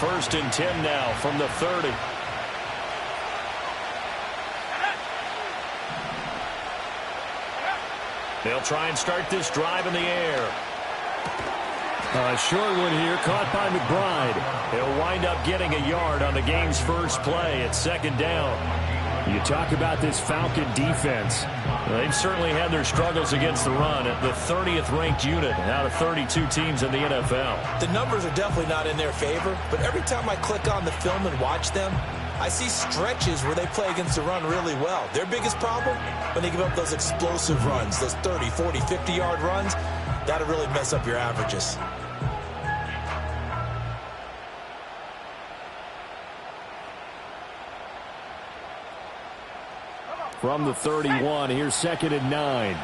1st and 10 now from the 30. They'll try and start this drive in the air. A short one here, caught by McBride. He'll wind up getting a yard on the game's first play at 2nd down. You talk about this Falcon defense. They've certainly had their struggles against the run at the 30th ranked unit out of 32 teams in the NFL. The numbers are definitely not in their favor, but every time I click on the film and watch them, I see stretches where they play against the run really well. Their biggest problem, when they give up those explosive runs, those 30, 40, 50-yard runs, that'll really mess up your averages. From the 31, here's 2nd and 9.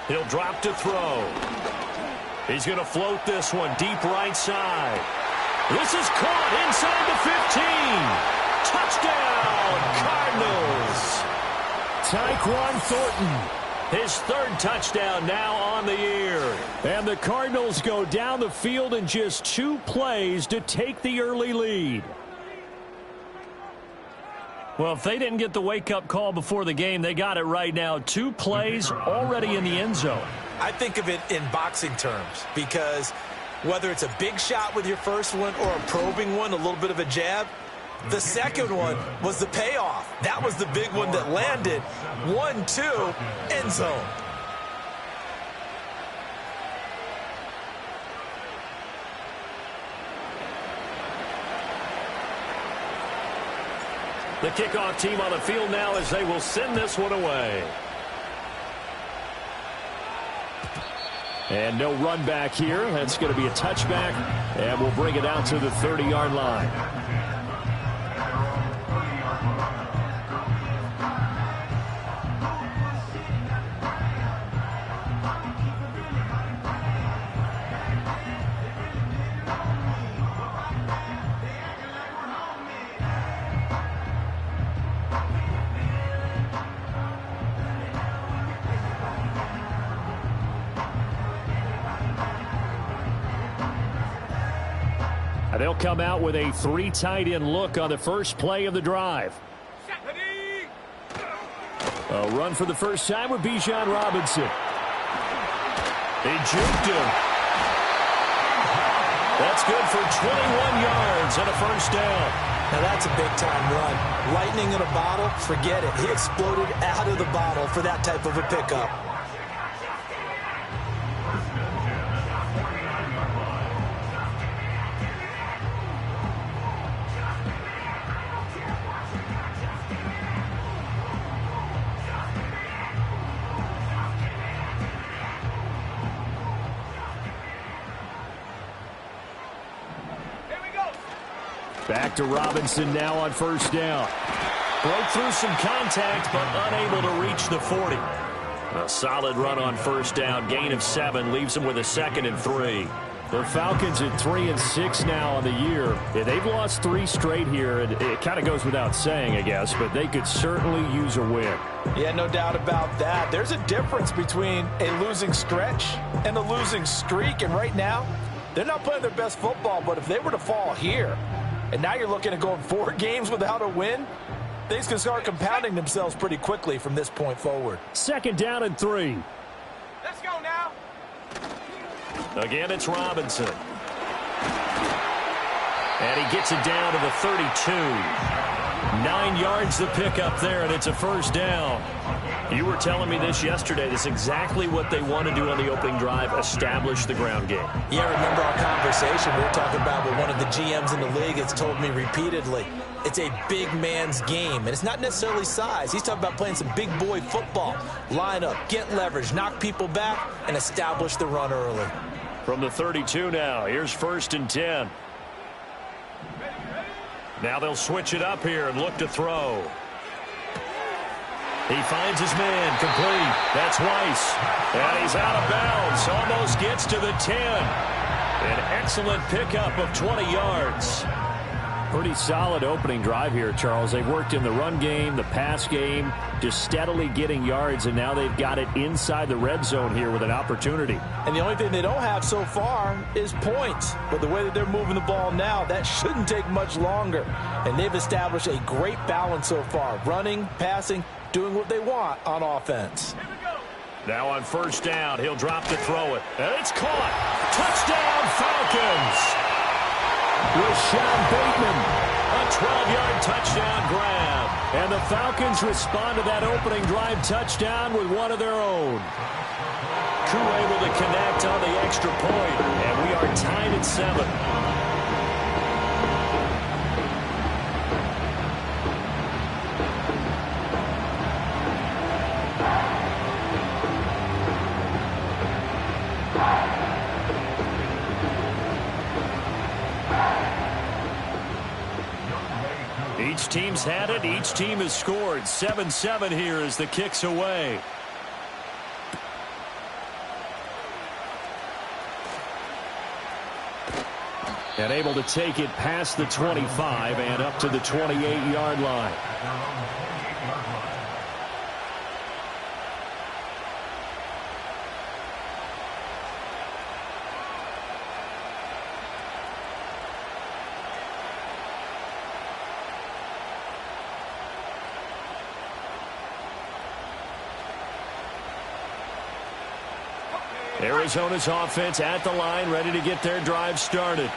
He'll drop to throw. He's going to float this one deep right side. This is caught inside the 15. Touchdown, Cardinals. Tyquan Thornton, his 3rd touchdown now on the year. And the Cardinals go down the field in just 2 plays to take the early lead. Well, if they didn't get the wake-up call before the game, they got it right now. 2 plays already in the end zone. I think of it in boxing terms because whether it's a big shot with your first one or a probing one, a little bit of a jab, the second one was the payoff. That was the big one that landed. 1-2, end zone. The kickoff team on the field now as they will send this one away. And no run back here. That's going to be a touchback, and we'll bring it out to the 30-yard line. They'll come out with a 3 tight end look on the first play of the drive. A run for the first time with Bijan Robinson. He juked him. That's good for 21 yards and a first down. Now that's a big-time run. Lightning in a bottle, forget it. He exploded out of the bottle for that type of a pickup. Back to Robinson now on first down. Broke through some contact, but unable to reach the 40. A solid run on first down. Gain of 7 leaves him with a 2nd and 3. The Falcons at 3-6 now on the year. Yeah, they've lost 3 straight here. It kind of goes without saying, I guess, but they could certainly use a win. Yeah, no doubt about that. There's a difference between a losing stretch and a losing streak, and right now, they're not playing their best football, but if they were to fall here, and now you're looking at going 4 games without a win, things can start compounding themselves pretty quickly from this point forward. 2nd down and 3. Let's go now. Again, it's Robinson. And he gets it down to the 32. 9 yards to pick up there, and it's a first down. You were telling me this yesterday. This is exactly what they want to do on the opening drive, establish the ground game. Yeah, remember our conversation we were talking about with one of the GMs in the league has told me repeatedly, it's a big man's game, and it's not necessarily size. He's talking about playing some big boy football. Line up, get leverage, knock people back, and establish the run early. From the 32 now, here's 1st and 10. Now they'll switch it up here and look to throw. He finds his man, complete. That's Weiss. And he's out of bounds. Almost gets to the 10. An excellent pickup of 20 yards. Pretty solid opening drive here, Charles. They've worked in the run game, the pass game, just steadily getting yards, and now they've got it inside the red zone here with an opportunity. And the only thing they don't have so far is points. But the way that they're moving the ball now, that shouldn't take much longer. And they've established a great balance so far. Running, passing, doing what they want on offense. Now on first down, he'll drop to throw it. And it's caught. Touchdown, Falcons. Rashad Bateman. A 12-yard touchdown grab. And the Falcons respond to that opening drive touchdown with one of their own. Crew able to connect on the extra point, and we are tied at 7. Each team's had it. Each team has scored. 7-7 here as the kick's away. And able to take it past the 25 and up to the 28-yard line. Arizona's offense at the line, ready to get their drive started.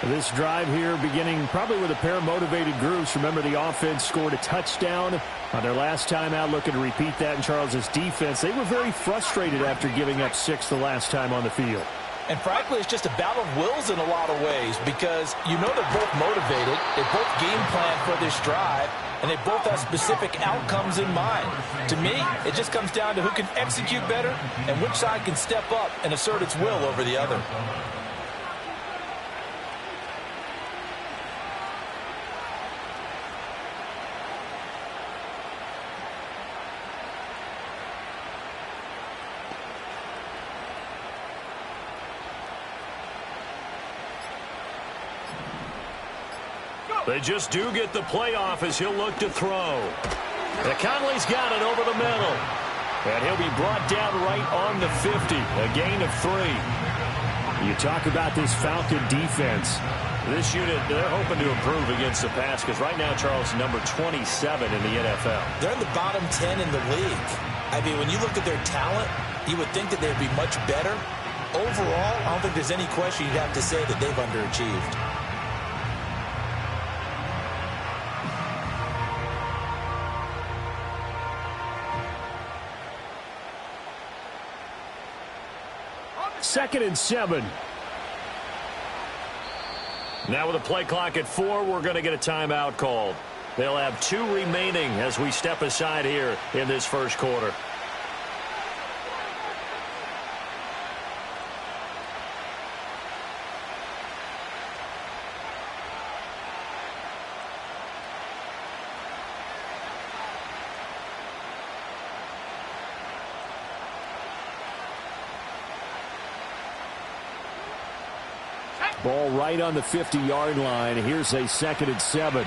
This drive here beginning probably with a pair of motivated groups. Remember, the offense scored a touchdown on their last time out, looking to repeat that in Charles's defense. They were very frustrated after giving up 6 the last time on the field. And frankly, it's just a battle of wills in a lot of ways because you know they're both motivated. They both game plan for this drive, and they both have specific outcomes in mind. To me, it just comes down to who can execute better and which side can step up and assert its will over the other. They just do get the playoff as he'll look to throw. And Conley's got it over the middle. And he'll be brought down right on the 50. A gain of 3. You talk about this Falcon defense. This unit, they're hoping to improve against the pass because right now, Charles, number 27 in the NFL. They're in the bottom 10 in the league. I mean, when you look at their talent, you would think that they'd be much better. Overall, I don't think there's any question you'd have to say that they've underachieved. Second and 7. Now with a play clock at 4, we're going to get a timeout called. They'll have 2 remaining as we step aside here in this first quarter. Ball right on the 50-yard line. Here's a second and 7.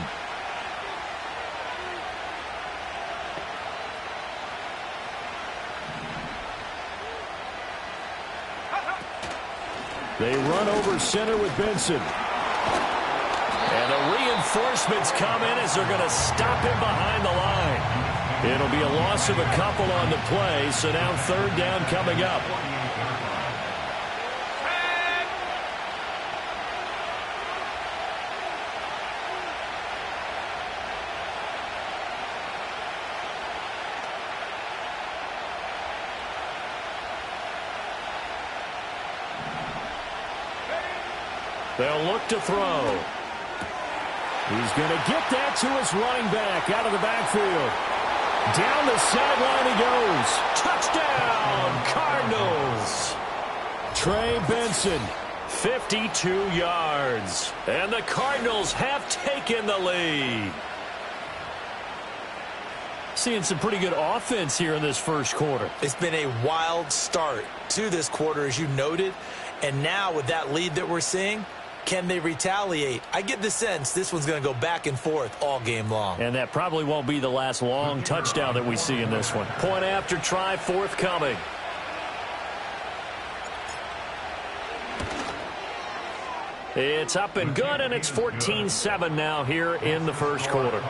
They run over center with Benson. And the reinforcements come in as they're going to stop him behind the line. It'll be a loss of a couple on the play, so now third down coming up. They'll look to throw. He's going to get that to his running back out of the backfield. Down the sideline he goes. Touchdown, Cardinals. Trey Benson. 52 yards. And the Cardinals have taken the lead. Seeing some pretty good offense here in this first quarter. It's been a wild start to this quarter, as you noted. And now with that lead that we're seeing, can they retaliate? I get the sense this one's going to go back and forth all game long. And that probably won't be the last long touchdown that we see in this one. Point after try forthcoming. It's up and good, and it's 14-7 now here in the first quarter.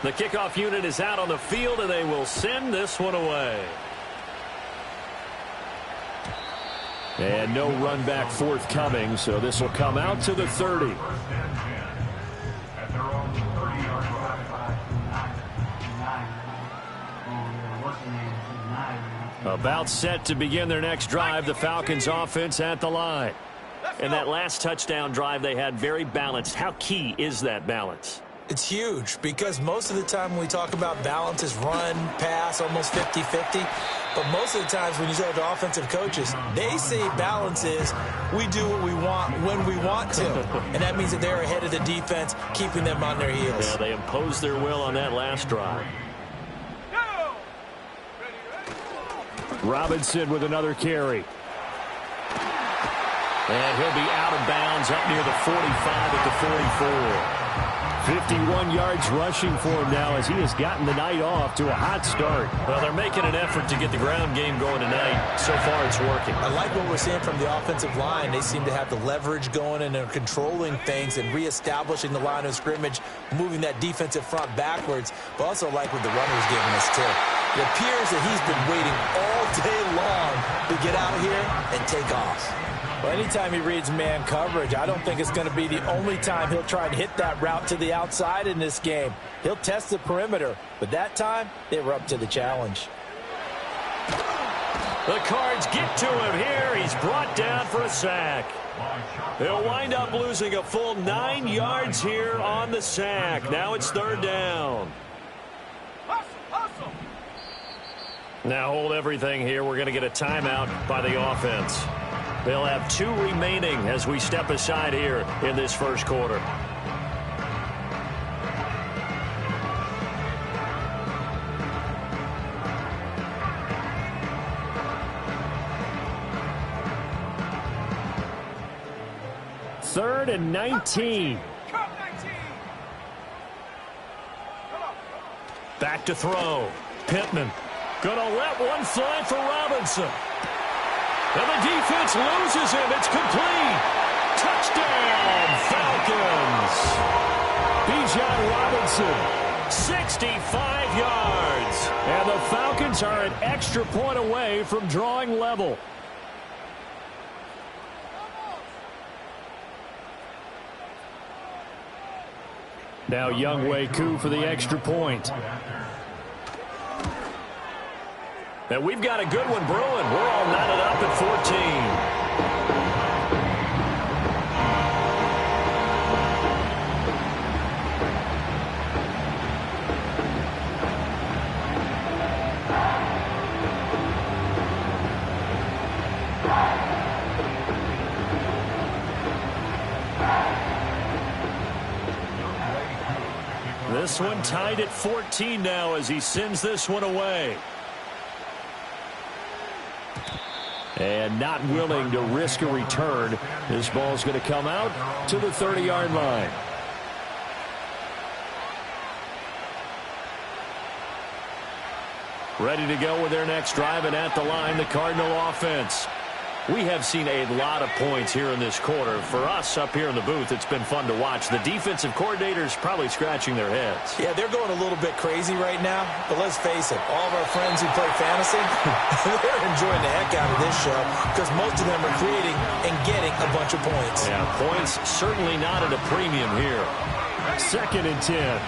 The kickoff unit is out on the field, and they will send this one away. And no run back forthcoming, so this will come out to the 30. About set to begin their next drive, the Falcons offense at the line. And that last touchdown drive they had very balanced. How key is that balance? It's huge because most of the time when we talk about balance is run, pass, almost 50-50. But most of the times when you talk to offensive coaches, they say balance is we do what we want when we want to. And that means that they're ahead of the defense, keeping them on their heels. Yeah, they imposed their will on that last drive. Robinson with another carry. And he'll be out of bounds up near the 45 at the 44. 51 yards rushing for him now as he has gotten the night off to a hot start. Well, they're making an effort to get the ground game going tonight. So far, it's working. I like what we're seeing from the offensive line. They seem to have the leverage going, and they're controlling things and reestablishing the line of scrimmage, moving that defensive front backwards, but also like what the runner's giving us, too. It appears that he's been waiting all day long to get out here and take off. Well, anytime he reads man coverage, I don't think it's going to be the only time he'll try and hit that route to the outside in this game. He'll test the perimeter, but that time they were up to the challenge. The Cards get to him here. He's brought down for a sack. He'll wind up losing a full 9 yards here on the sack. Now it's third down. Now hold everything here. We're going to get a timeout by the offense. They'll have 2 remaining as we step aside here in this first quarter. Third and 19. Back to throw. Pittman gonna let one fly for Robinson. And the defense loses him. It's complete. Touchdown, Falcons. Bijan Robinson, 65 yards. And the Falcons are an extra point away from drawing level. Now Younghoe Koo for the extra point. And we've got a good one brewing. We're all knotted up at 14. This one tied at 14 now as he sends this one away. And not willing to risk a return. This ball's going to come out to the 30-yard line. Ready to go with their next drive, and at the line, the Cardinal offense. We have seen a lot of points here in this quarter. For us up here in the booth, it's been fun to watch. The defensive coordinators probably scratching their heads. Yeah, they're going a little bit crazy right now. But let's face it, all of our friends who play fantasy, they're enjoying the heck out of this show because most of them are creating and getting a bunch of points. Yeah, points certainly not at a premium here. Second and 10.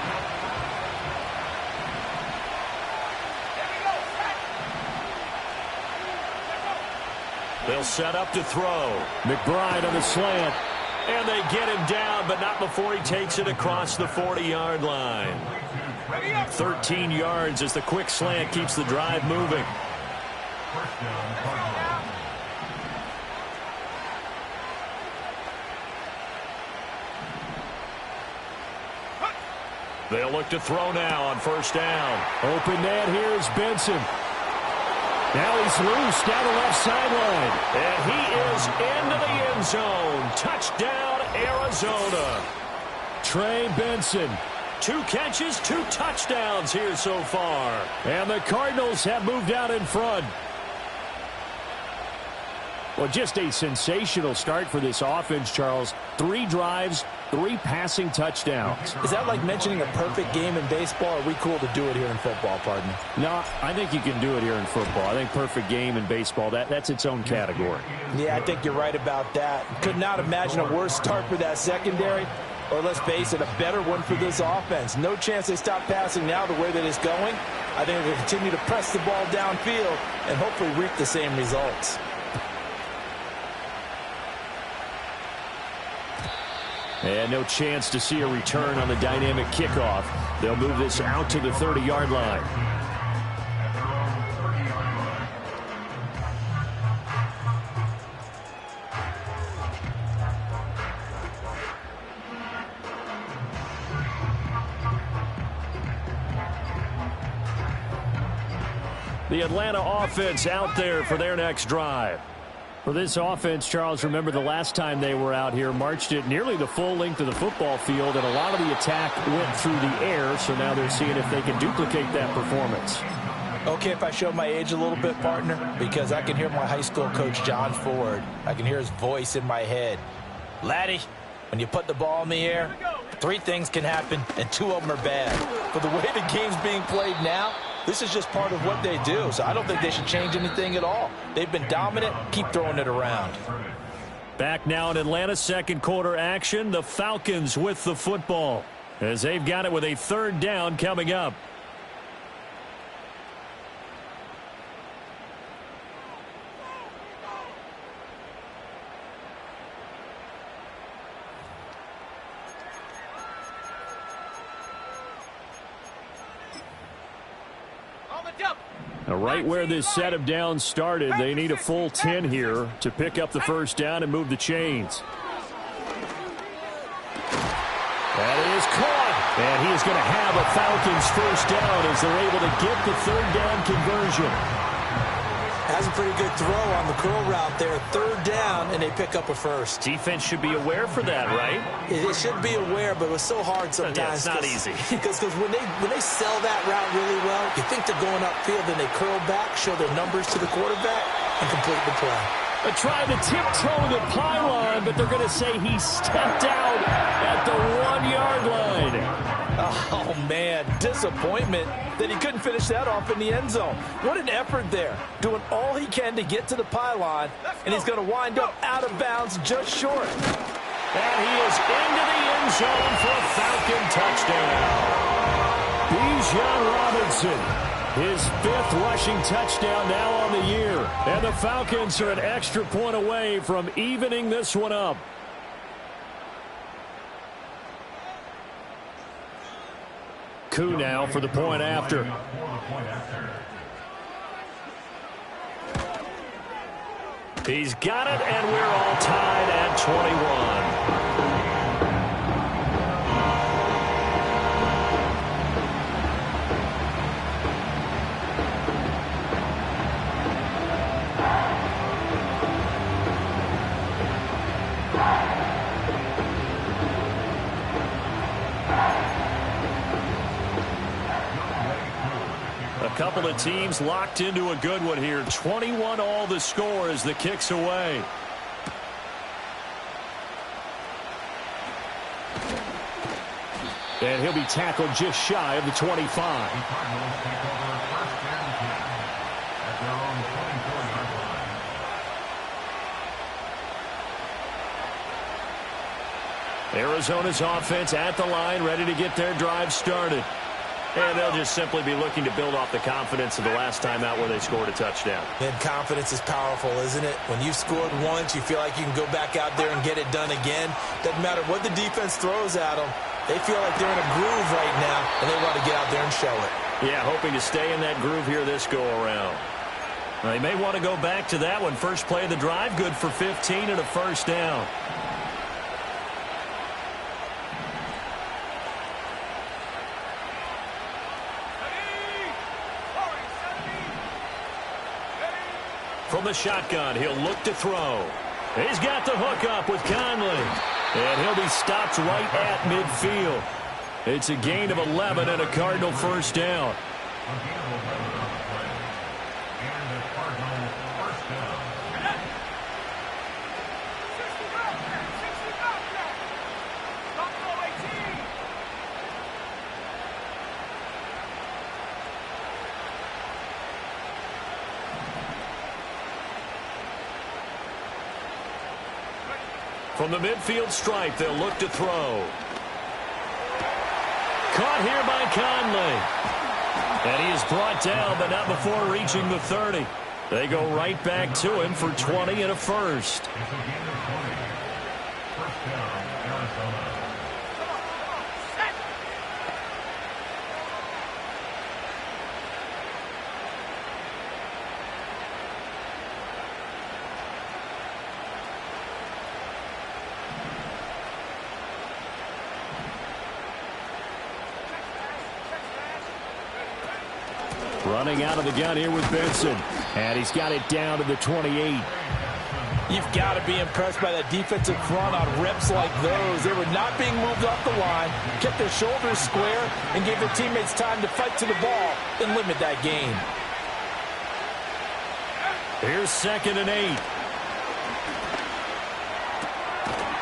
They'll set up to throw. McBride on the slant. And they get him down, but not before he takes it across the 40-yard line. 13 yards as the quick slant keeps the drive moving. They'll look to throw now on first down. Open net, here's Benson. Now he's loose down the left sideline. And he is into the end zone. Touchdown, Arizona. Trey Benson. 2 catches, 2 touchdowns here so far. And the Cardinals have moved out in front. Well, just a sensational start for this offense, Charles. 3 drives, 3 passing touchdowns. Is that like mentioning a perfect game in baseball? Or are we cool to do it here in football, partner? No, I think you can do it here in football. I think perfect game in baseball, that's its own category. Yeah, I think you're right about that. Could not imagine a worse start for that secondary. Or let's face it, a better one for this offense. No chance they stop passing now the way that it's going. I think they'll continue to press the ball downfield and hopefully reap the same results. And no chance to see a return on the dynamic kickoff. They'll move this out to the 30-yard line. The Atlanta offense out there for their next drive. For this offense, Charles, remember the last time they were out here, marched it nearly the full length of the football field, and a lot of the attack went through the air, so now they're seeing if they can duplicate that performance. Okay, if I show my age a little bit, partner, because I can hear my high school coach, John Ford. I can hear his voice in my head. Laddie, when you put the ball in the air, 3 things can happen, and 2 of them are bad. For the way the game's being played now, this is just part of what they do, so I don't think they should change anything at all. They've been dominant. Keep throwing it around. Back now in Atlanta, second quarter action. The Falcons with the football as they've got it with a 3rd down coming up. Right where this set of downs started, they need a full 10 here to pick up the first down and move the chains. That is caught. And he is going to have a Falcons first down as they're able to get the 3rd down conversion. Has a pretty good throw on the curl route there. 3rd down, and they pick up a first. Defense should be aware for that, right? It should be aware, but it was so hard sometimes. Yeah, it's not easy. Because when they sell that route really well, you think they're going upfield, then they curl back, show their numbers to the quarterback, and complete the play. They're trying to tiptoe the pylon, but they're going to say he stepped out at the 1-yard line. Oh, man, disappointment that he couldn't finish that off in the end zone. What an effort there, doing all he can to get to the pylon, and he's going to wind up out of bounds just short. And he is into the end zone for a Falcon touchdown. Bijan Robinson. His 5th rushing touchdown now on the year. And the Falcons are an extra point away from evening this one up. Koo now for the point after. He's got it, and we're all tied at 21. A couple of teams locked into a good one here. 21 all the score as the kick's away. And he'll be tackled just shy of the 25. Arizona's offense at the line, ready to get their drive started. And they'll just simply be looking to build off the confidence of the last time out where they scored a touchdown. And confidence is powerful, isn't it? When you've scored once, you feel like you can go back out there and get it done again. Doesn't matter what the defense throws at them. They feel like they're in a groove right now, and they want to get out there and show it. Yeah, hoping to stay in that groove here this go-around. They may want to go back to that one. First play of the drive, good for 15 and a first down. From the shotgun, he'll look to throw. He's got the hook up with Conley. And he'll be stopped right at midfield. It's a gain of 11 and a Cardinal first down. From the midfield stripe, they'll look to throw. Caught here by Conley. And he is brought down, but not before reaching the 30. They go right back to him for 20 and a first. Running out of the gun here with Benson. And he's got it down to the 28. You've got to be impressed by that defensive front on reps like those. They were not being moved off the line, kept their shoulders square, and gave their teammates time to fight to the ball and limit that gain. Here's 2nd and 8.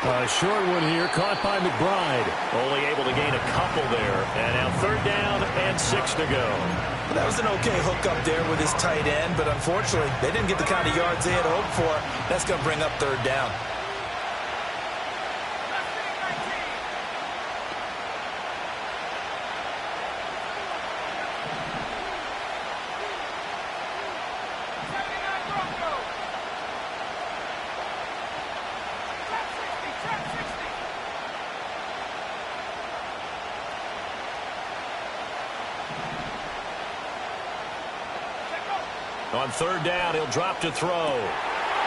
A short one here, caught by McBride. Only able to gain a couple there. And now 3rd down and 6 to go. Well, that was an okay hook up there with his tight end, but unfortunately, they didn't get the kind of yards they had hoped for. That's going to bring up 3rd down. On 3rd down, he'll drop to throw.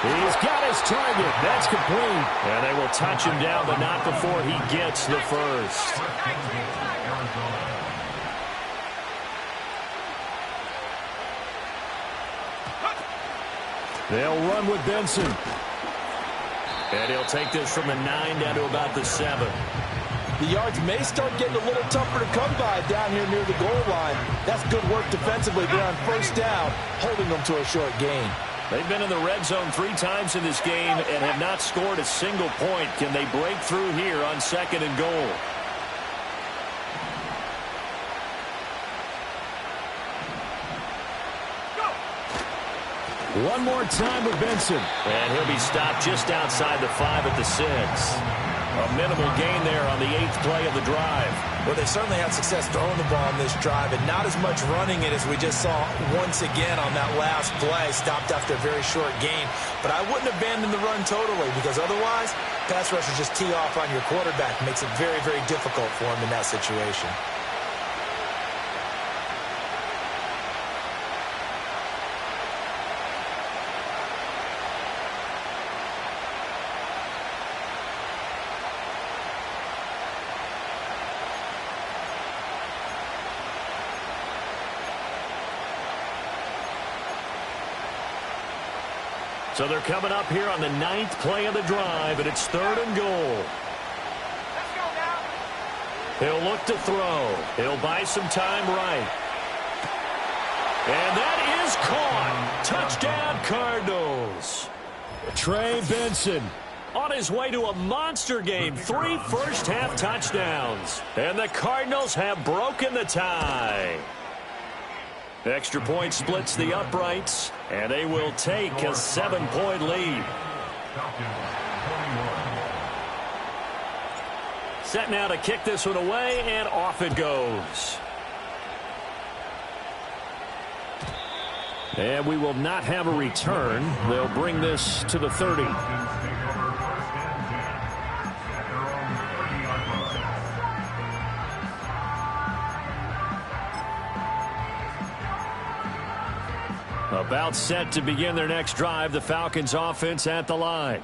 He's got his target. That's complete. And they will touch him down, but not before he gets the first. They'll run with Benson. And he'll take this from the 9 down to about the 7. The yards may start getting a little tougher to come by down here near the goal line. That's good work defensively there on 1st down, holding them to a short gain. They've been in the red zone 3 times in this game and have not scored a single point. Can they break through here on 2nd and goal? One more time with Benson. And he'll be stopped just outside the 5 at the 6. A minimal gain there on the 8th play of the drive. Well, they certainly had success throwing the ball on this drive, and not as much running it as we just saw once again on that last play. Stopped after a very short gain. But I wouldn't abandon the run totally, because otherwise, pass rushers just tee off on your quarterback. Makes it very, very difficult for him in that situation. So they're coming up here on the 9th play of the drive, and it's 3rd and goal. Let's go now. He'll look to throw. He'll buy some time right. And that is caught. Touchdown, Cardinals. Trey Benson on his way to a monster game. 3 first-half touchdowns. And the Cardinals have broken the tie. Extra point splits the uprights, and they will take a 7-point lead. Set now to kick this one away, and off it goes. And we will not have a return. They'll bring this to the 30. About set to begin their next drive. The Falcons offense at the line.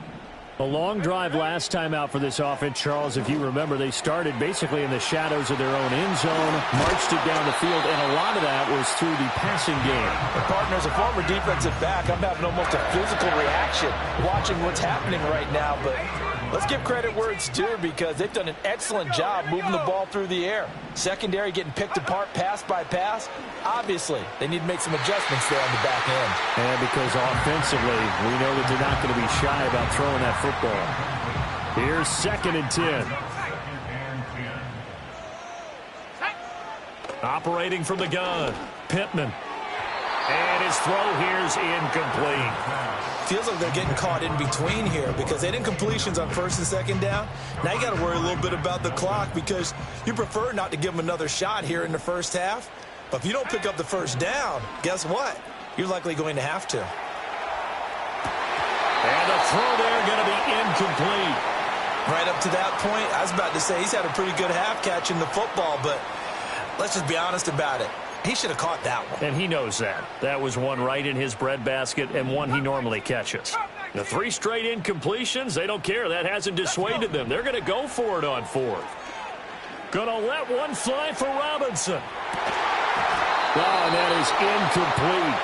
A long drive last time out for this offense, Charles. If you remember, they started basically in the shadows of their own end zone, marched it down the field, and a lot of that was through the passing game. The partner, as a former defensive back, I'm having almost a physical reaction watching what's happening right now. But let's give credit where it's due, because they've done an excellent job moving the ball through the air. Secondary getting picked apart pass by pass. Obviously, they need to make some adjustments there on the back end. And because offensively, we know that they're not going to be shy about throwing that football. Here's 2nd and 10. Operating from the gun, Pittman. And his throw here's incomplete. Feels like they're getting caught in between here, because they didn't completions on 1st and 2nd down. Now you got to worry a little bit about the clock, because you prefer not to give them another shot here in the first half. But if you don't pick up the 1st down, guess what? You're likely going to have to. And the throw there going to be incomplete. Right up to that point, I was about to say he's had a pretty good half catching the football, but let's just be honest about it. He should have caught that one. And he knows that. That was one right in his breadbasket and one he normally catches. The 3 straight incompletions, they don't care. That hasn't dissuaded them. They're going to go for it on 4th. Going to let one fly for Robinson. Oh, and that is incomplete.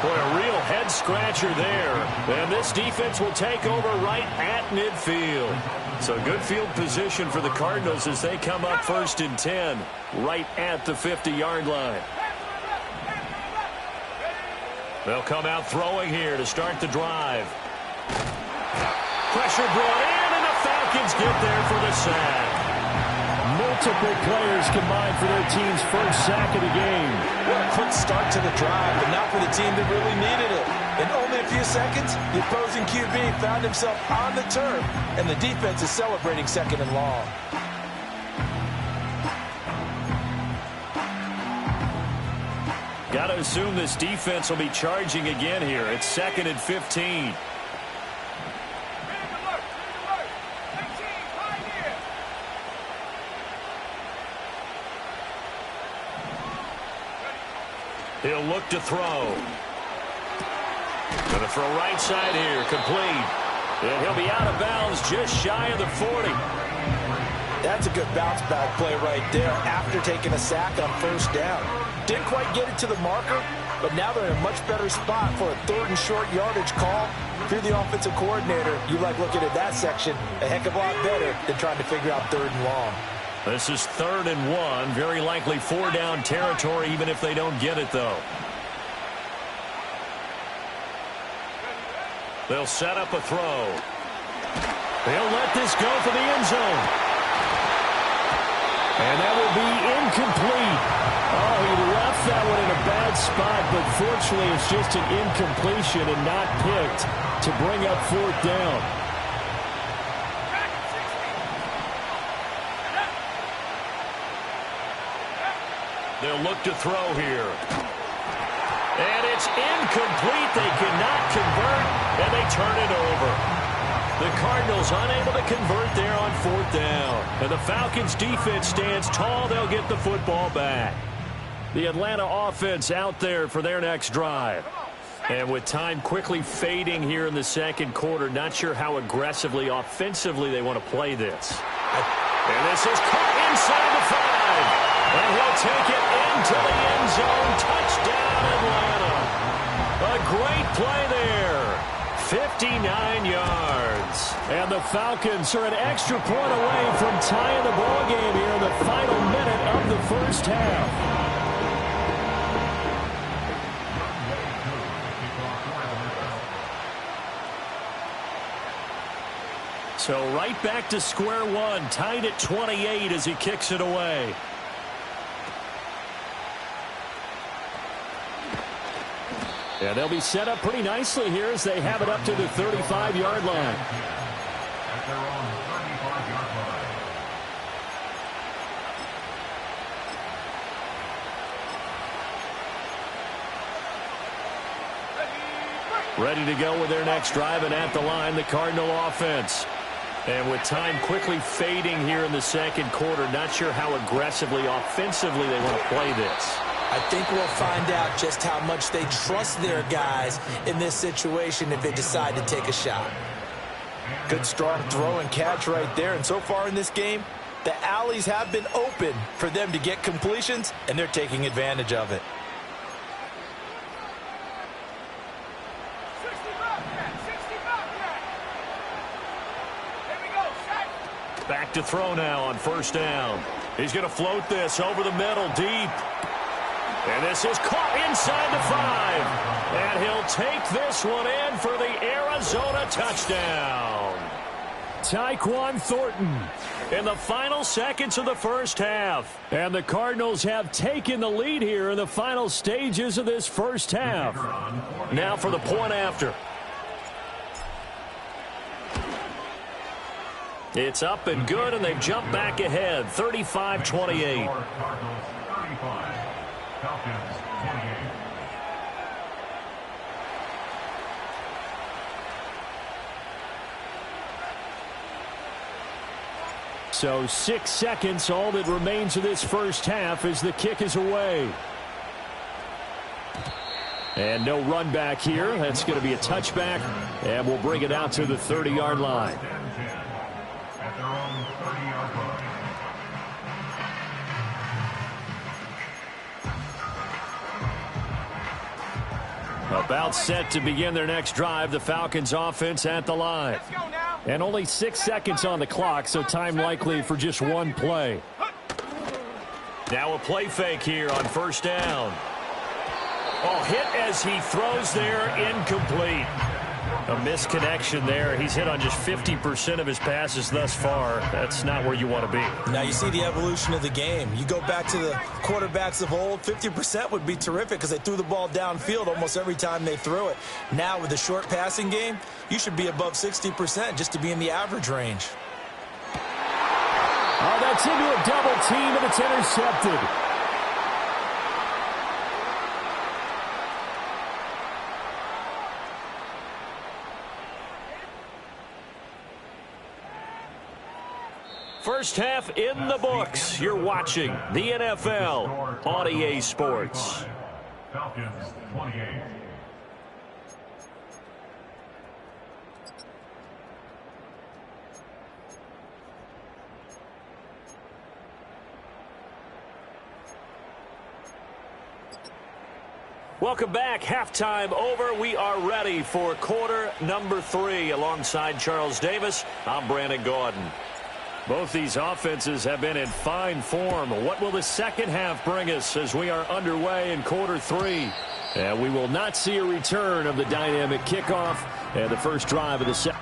Boy, a real head-scratcher there. And this defense will take over right at midfield. So good field position for the Cardinals as they come up 1st and 10, right at the 50-yard line. They'll come out throwing here to start the drive. Pressure brought in, and the Falcons get there for the sack. Multiple players combined for their team's first sack of the game. What a quick start to the drive, but not for the team that really needed it. In only a few seconds, the opposing QB found himself on the turf, and the defense is celebrating 2nd and long. Got to assume this defense will be charging again here. It's 2nd and 15. He'll look to throw. Going to throw right side here, complete. And he'll be out of bounds just shy of the 40. That's a good bounce-back play right there after taking a sack on 1st down. Didn't quite get it to the marker, but now they're in a much better spot for a 3rd and short yardage call. If you're the offensive coordinator, you like looking at that section a heck of a lot better than trying to figure out 3rd and long. This is 3rd and 1. Very likely 4-down territory, even if they don't get it, though. They'll set up a throw. They'll let this go for the end zone. And that will be incomplete. Oh, he left that one in a bad spot, but fortunately it's just an incompletion and not picked to bring up 4th down. They'll look to throw here. And it's incomplete. They cannot convert, and they turn it over. The Cardinals unable to convert there on 4th down. And the Falcons defense stands tall. They'll get the football back. The Atlanta offense out there for their next drive. And with time quickly fading here in the 2nd quarter, not sure how aggressively, offensively they want to play this. And this is caught inside the 5. And he'll take it into the end zone. Touchdown, Atlanta. A great play there. 59 yards. And the Falcons are an extra point away from tying the ball game here in the final minute of the 1st half. So right back to square one, tied at 28 as he kicks it away. Yeah, they'll be set up pretty nicely here as they have it up to the 35-yard line. Ready to go with their next drive, and at the line, the Cardinal offense. And with time quickly fading here in the second quarter, not sure how aggressively, offensively they want to play this. I think we'll find out just how much they trust their guys in this situation if they decide to take a shot. Good, strong throw and catch right there. And so far in this game, the alleys have been open for them to get completions, and they're taking advantage of it. Back to throw now on first down. He's going to float this over the middle, deep. And this is caught inside the 5. And he'll take this one in for the Arizona touchdown. Tyquan Thornton In the final seconds of the first half. And the Cardinals have taken the lead here in the final stages of this first half. Now for the point after. It's up and good, and they've jumped back ahead, 35-28. So 6 seconds, all that remains of this first half as the kick is away. And no run back here. That's going to be a touchback, and we'll bring it out to the 30-yard line. About set to begin their next drive, the Falcons offense at the line. And only 6 seconds on the clock, so time likely for just one play. Now a play fake here on first down. Oh, hit as he throws there, incomplete. A misconnection there. He's hit on just 50% of his passes thus far. That's not where you want to be. Now you see the evolution of the game. You go back to the quarterbacks of old, 50% would be terrific because they threw the ball downfield almost every time they threw it. Now with the short passing game, you should be above 60% just to be in the average range. Oh, that's into a double team, and it's intercepted. First half in the books. You're watching the NFL on EA Sports. Falcons 28. Welcome back. Halftime over. We are ready for quarter number 3. Alongside Charles Davis, I'm Brandon Gaudin. Both these offenses have been in fine form. What will the second half bring us as we are underway in quarter 3? And we will not see a return of the dynamic kickoff and the first drive of the second.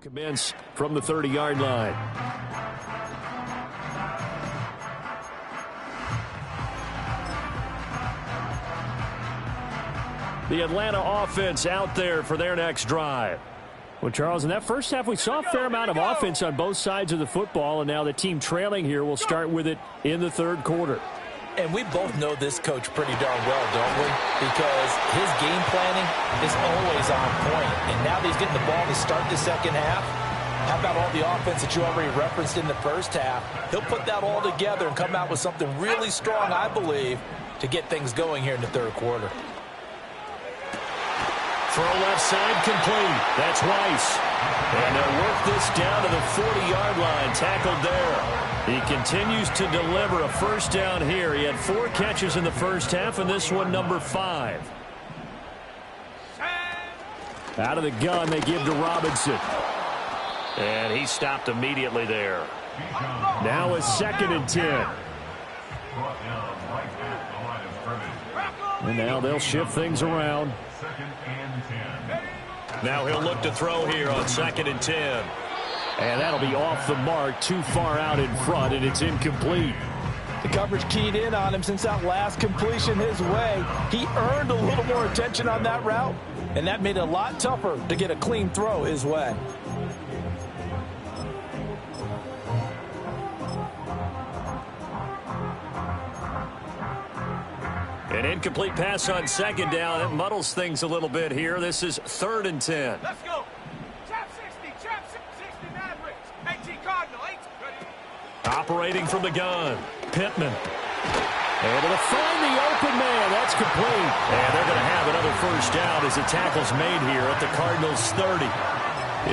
Commence from the 30-yard line. The Atlanta offense out there for their next drive. Well, Charles, in that first half, we saw a fair amount of offense on both sides of the football, and now the team trailing here will start with it in the third quarter. And we both know this coach pretty darn well, don't we? Because his game planning is always on point. And now that he's getting the ball to start the second half, how about all the offense that you already referenced in the first half? He'll put that all together and come out with something really strong, I believe, to get things going here in the third quarter. Throw left side complete. That's Weiss. And they'll work this down to the 40-yard line. Tackled there. He continues to deliver a first down here. He had 4 catches in the first half, and this one number 5. Out of the gun, they give to Robinson. And he stopped immediately there. Now a 2nd and 10. Brought down right at the line of scrimmage. And now they'll shift things around. 2nd and 10. Now he'll look to throw here on 2nd and 10. And that'll be off the mark, too far out in front, and it's incomplete. The coverage keyed in on him since that last completion his way. He earned a little more attention on that route, and that made it a lot tougher to get a clean throw his way. An incomplete pass on 2nd down. That muddles things a little bit here. This is 3rd and 10. Let's go. Trap 60, trap 60 Mavericks. 18 Cardinals, 8. Ready? Operating from the gun. Pittman. Able to find the open man. That's complete. And they're going to have another first down as the tackle's made here at the Cardinals' 30.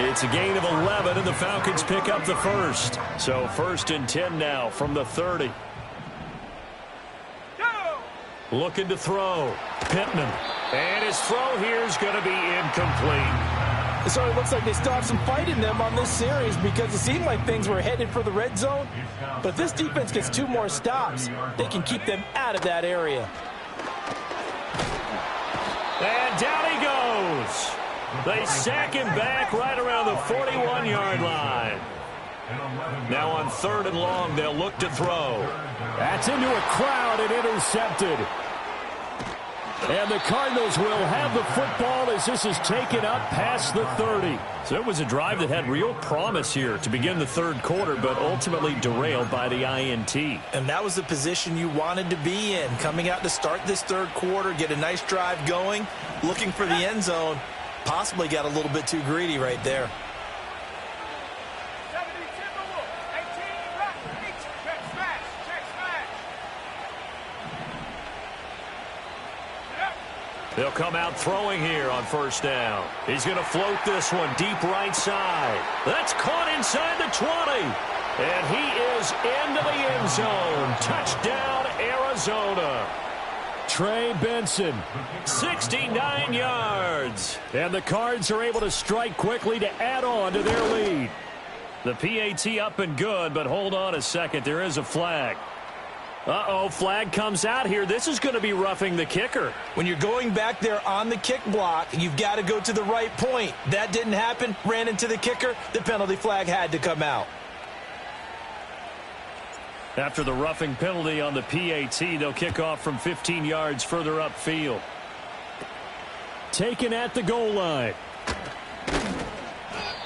It's a gain of 11, and the Falcons pick up the first. So 1st and 10 now from the 30. Looking to throw. Pittman. And his throw here is going to be incomplete. So it looks like they still have some fight in them on this series because it seemed like things were headed for the red zone. But if this defense gets 2 more stops, they can keep them out of that area. And down he goes. They sack him back right around the 41-yard line. Now on 3rd and long, they'll look to throw. That's into a crowd and intercepted. And the Cardinals will have the football as this is taken up past the 30. So it was a drive that had real promise here to begin the 3rd quarter, but ultimately derailed by the INT. And that was the position you wanted to be in. Coming out to start this 3rd quarter, get a nice drive going, looking for the end zone. Possibly got a little bit too greedy right there. 70 Timberwolves, 18 Rock, check smash, check smash. They'll come out throwing here on 1st down. He's going to float this one deep right side. That's caught inside the 20. And he is into the end zone. Touchdown, Arizona. Trey Benson. 69 yards. And the Cards are able to strike quickly to add on to their lead. The PAT up and good, but hold on a second. There is a flag. Uh-oh, flag comes out here. This is going to be roughing the kicker. When you're going back there on the kick block, you've got to go to the right point. That didn't happen. Ran into the kicker. The penalty flag had to come out. After the roughing penalty on the PAT, they'll kick off from 15 yards further upfield. Taken at the goal line.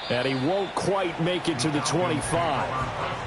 And he won't quite make it to the 25.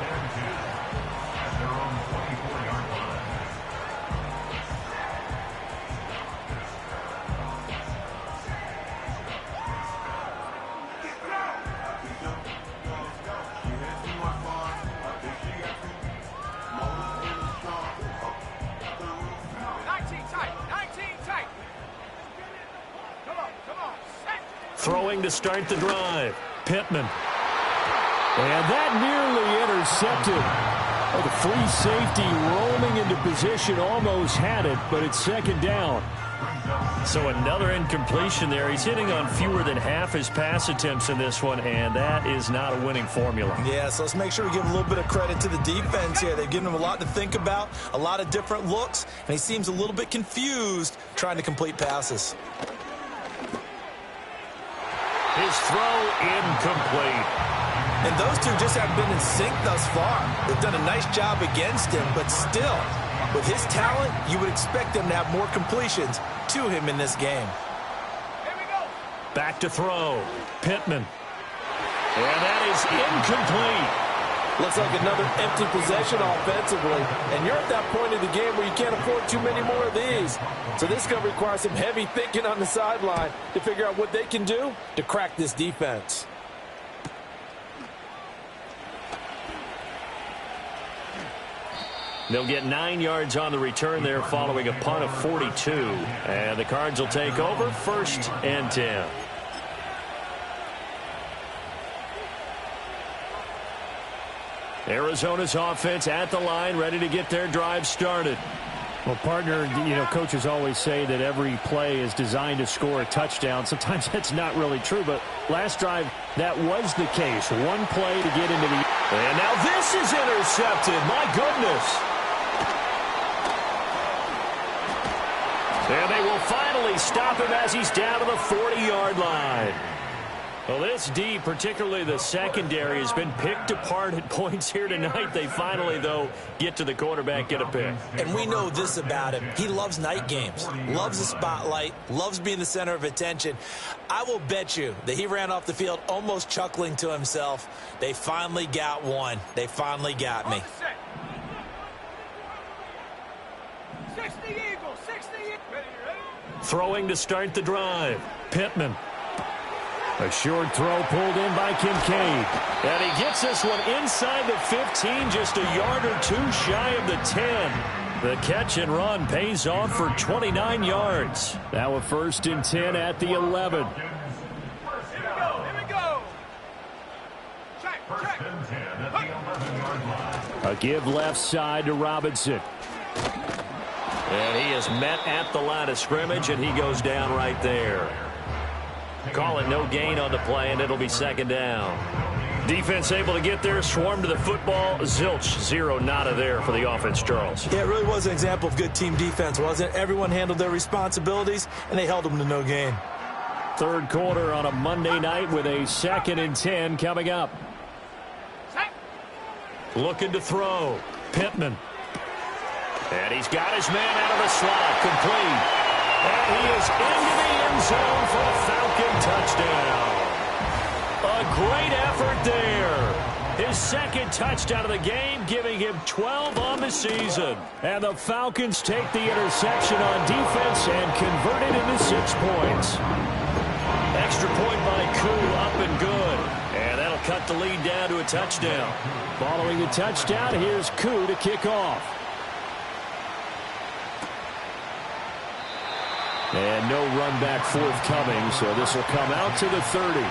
Throwing to start the drive. Pittman. And that nearly intercepted. Oh, the free safety rolling into position almost had it, but it's 2nd down. So another incompletion there. He's hitting on fewer than half his pass attempts in this one, and that is not a winning formula. Yeah, so let's make sure we give a little bit of credit to the defense here. They've given him a lot to think about, a lot of different looks, and he seems a little bit confused trying to complete passes. His throw incomplete. And those two just haven't been in sync thus far. They've done a nice job against him, but still, with his talent, you would expect them to have more completions to him in this game. Here we go. Back to throw. Pittman. And that is incomplete. Looks like another empty possession offensively. And you're at that point in the game where you can't afford too many more of these. So this is going to require some heavy thinking on the sideline to figure out what they can do to crack this defense. They'll get 9 yards on the return there following a punt of 42. And the Cards will take over 1st and 10. Arizona's offense at the line, ready to get their drive started. Well, partner, coaches always say that every play is designed to score a touchdown. Sometimes that's not really true, but last drive, that was the case. One play to get into the... And now this is intercepted. My goodness. they stop him as he's down to the 40-yard line. Well, this D, particularly the secondary, has been picked apart at points here tonight. They finally, though, get to the quarterback, get a pick. And we know this about him. He loves night games, loves the spotlight, loves being the center of attention. I will bet you that he ran off the field almost chuckling to himself. They finally got one. They finally got me. 60 Eagles, 60 Eagles. Ready? Throwing to start the drive. Pittman. A short throw pulled in by Kincaid. And he gets this one inside the 15, just a yard or two shy of the 10. The catch and run pays off for 29 yards. Now a 1st and 10 at the 11. Here we go. Check. First and 10 at the 11-yard line. A give left side to Robinson. And he is met at the line of scrimmage, and he goes down right there. Call it no gain on the play, and it'll be 2nd down. Defense able to get there, swarm to the football. Zilch, 0 nada there for the offense, Charles. Yeah, it really was an example of good team defense, wasn't it? Everyone handled their responsibilities, and they held them to no gain. 3rd quarter on a Monday night with a 2nd and 10 coming up. Looking to throw. Pittman. And he's got his man out of the slot, complete. And he is into the end zone for a Falcon touchdown. A great effort there. His 2nd touchdown of the game, giving him 12 on the season. And the Falcons take the interception on defense and convert it into 6 points. Extra point by Koo, up and good. And that'll cut the lead down to a touchdown. Following the touchdown, here's Koo to kick off. And no run back forthcoming, so this will come out to the 30.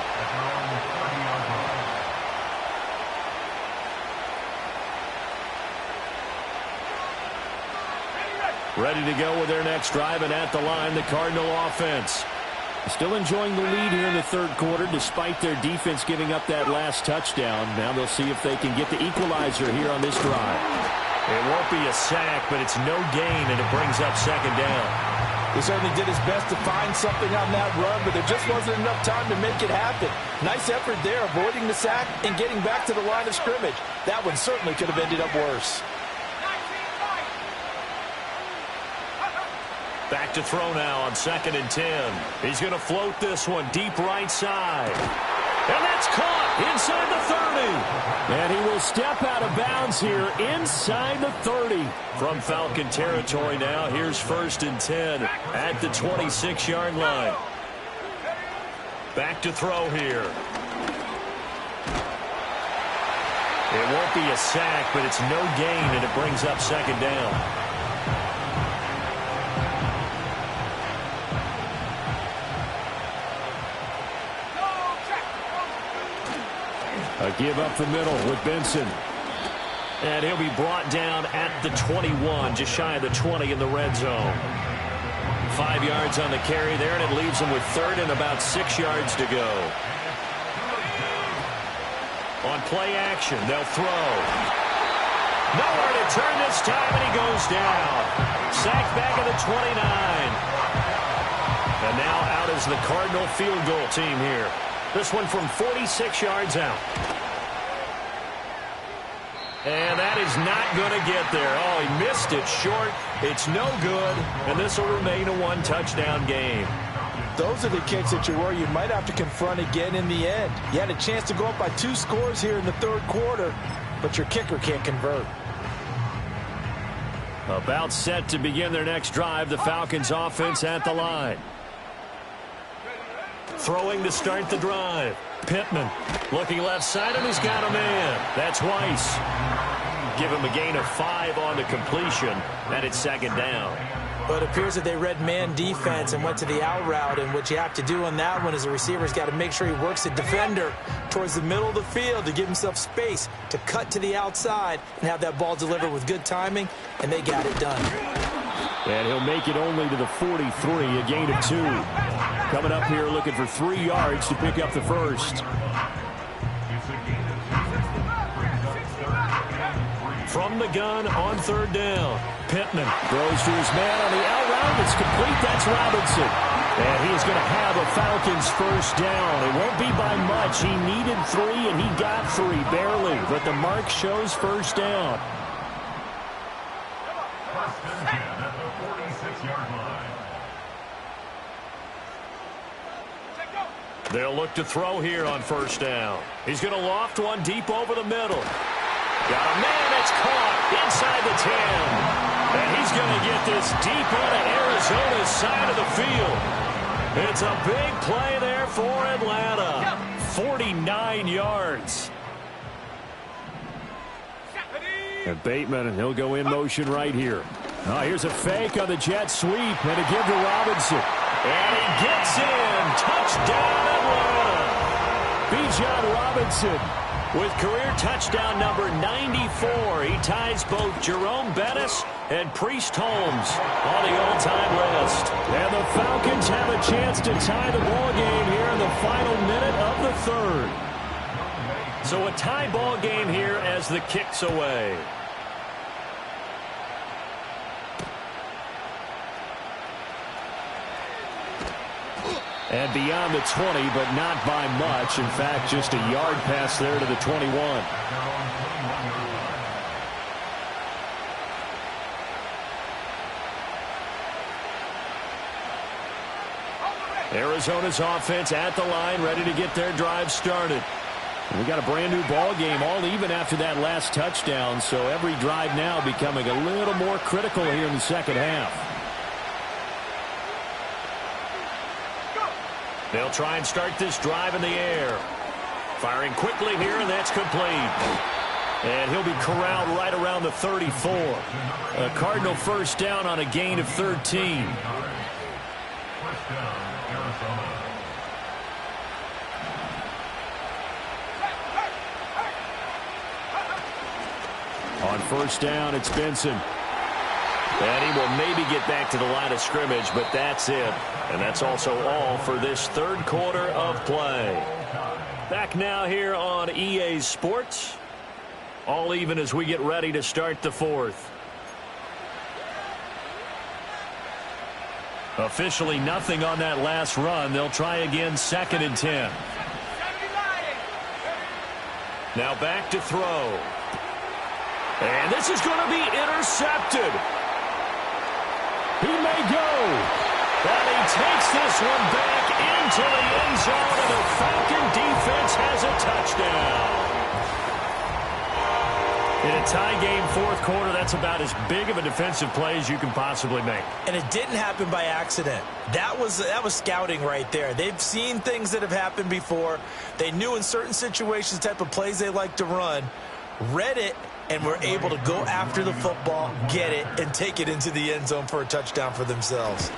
Ready to go with their next drive, and at the line, the Cardinal offense. Still enjoying the lead here in the 3rd quarter, despite their defense giving up that last touchdown. Now they'll see if they can get the equalizer here on this drive. It won't be a sack, but it's no gain, and it brings up 2nd down. He certainly did his best to find something on that run, but there just wasn't enough time to make it happen. Nice effort there, avoiding the sack and getting back to the line of scrimmage. That one certainly could have ended up worse. Back to throw now on 2nd and 10. He's going to float this one deep right side. And that's caught inside the 30. And he will step out of bounds here inside the 30. From Falcon territory now, here's 1st and 10 at the 26-yard line. Back to throw here. It won't be a sack, but it's no gain, and it brings up 2nd down. A give up the middle with Benson. And he'll be brought down at the 21, just shy of the 20 in the red zone. 5 yards on the carry there, and it leaves him with 3rd and about 6 yards to go. On play action, they'll throw. Nowhere to turn this time, and he goes down. Sacked back at the 29. And now out is the Cardinal field goal team here. This one from 46 yards out. And that is not going to get there. Oh, he missed it short. It's no good, and this will remain a 1-touchdown game. Those are the kicks that you worry you might have to confront again in the end. You had a chance to go up by 2 scores here in the 3rd quarter, but your kicker can't convert. About set to begin their next drive, the Falcons offense at the line. Throwing to start the drive. Pittman looking left side, and he's got a man. That's Weiss. Give him a gain of 5 on the completion, and it's 2nd down. But it appears that they read man defense and went to the out route, and what you have to do on that one is the receiver's got to make sure he works the defender towards the middle of the field to give himself space to cut to the outside and have that ball delivered with good timing, and they got it done. And he'll make it only to the 43, a gain of 2. Coming up here looking for 3 yards to pick up the first. From the gun on 3rd down. Pittman throws to his man on the out route. It's complete. That's Robinson. And he is going to have a Falcons first down. It won't be by much. He needed 3, and he got 3, barely. But the mark shows first down. First and 10 at the 46-yard line. They'll look to throw here on first down. He's going to loft one deep over the middle. Got a man that's caught inside the 10. And he's going to get this deep into Arizona's side of the field. It's a big play there for Atlanta. 49 yards. And Bateman, and he'll go in motion right here. Oh, here's a fake on the jet sweep, and a give to Robinson. And he gets in. Touchdown, Atlanta. Bijan Robinson with career touchdown number 94. He ties both Jerome Bettis and Priest Holmes on the all-time list. And the Falcons have a chance to tie the ball game here in the final minute of the third. So a tie ball game here as the kick's away. And beyond the 20, but not by much. In fact, just a yard pass there to the 21. Arizona's offense at the line, ready to get their drive started. We got a brand new ball game, all even after that last touchdown, so every drive now becoming a little more critical here in the second half. They'll try and start this drive in the air. Firing quickly here, and that's complete. And he'll be corralled right around the 34. A Cardinal first down on a gain of 13. First down, Arizona. On first down, it's Benson. And he will maybe get back to the line of scrimmage, but that's it. And that's also all for this third quarter of play. Back now here on EA Sports. All even as we get ready to start the fourth. Officially nothing on that last run. They'll try again, 2nd and 10. Now back to throw. And this is going to be intercepted. He may go. And he takes this one back into the end zone, and the Falcon defense has a touchdown. In a tie game fourth quarter, that's about as big of a defensive play as you can possibly make. And it didn't happen by accident. That was scouting right there. They've seen things that have happened before. They knew in certain situations the type of plays they like to run, read it, and were able to go after the football, get it, and take it into the end zone for a touchdown for themselves.